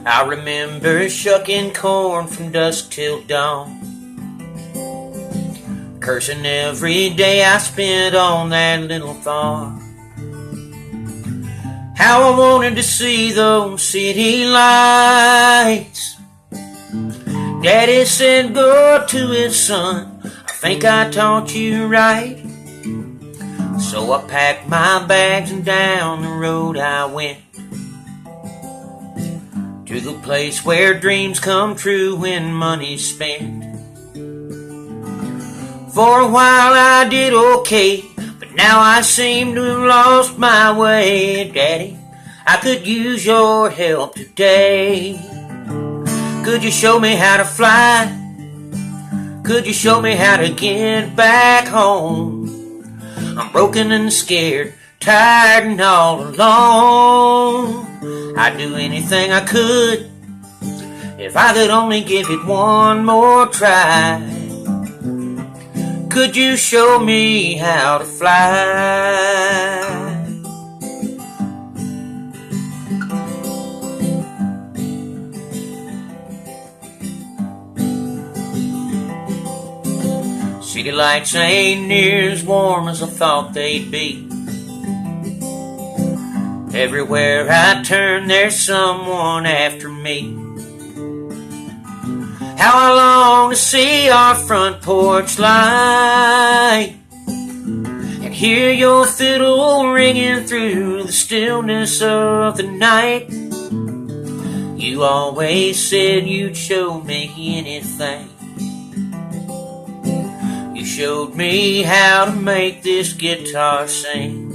I remember shucking corn from dusk till dawn, cursing every day I spent on that little farm. How I wanted to see those city lights. Daddy said, go to his son, I think I taught you right. So I packed my bags and down the road I went, to the place where dreams come true when money's spent. For a while I did okay, but now I seem to have lost my way. Daddy, I could use your help today. Could you show me how to fly? Could you show me how to get back home? I'm broken and scared, tired and all alone. I'd do anything I could if I could only give it one more try. Could you show me how to fly? City lights ain't near as warm as I thought they'd be. Everywhere I turn, there's someone after me. How I long to see our front porch light and hear your fiddle ringing through the stillness of the night. You always said you'd show me anything. You showed me how to make this guitar sing.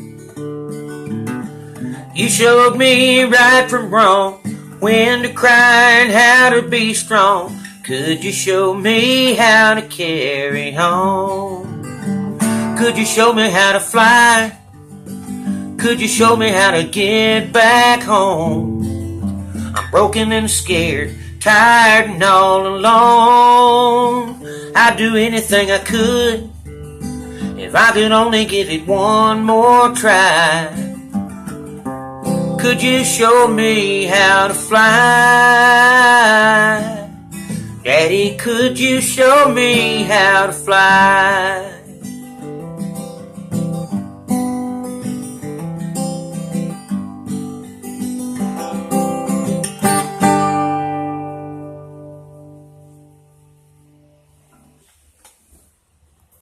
You showed me right from wrong, when to cry and how to be strong. Could you show me how to carry on? Could you show me how to fly? Could you show me how to get back home? I'm broken and scared, tired and all alone. I'd do anything I could if I could only give it one more try. Could you show me how to fly? Daddy, could you show me how to fly?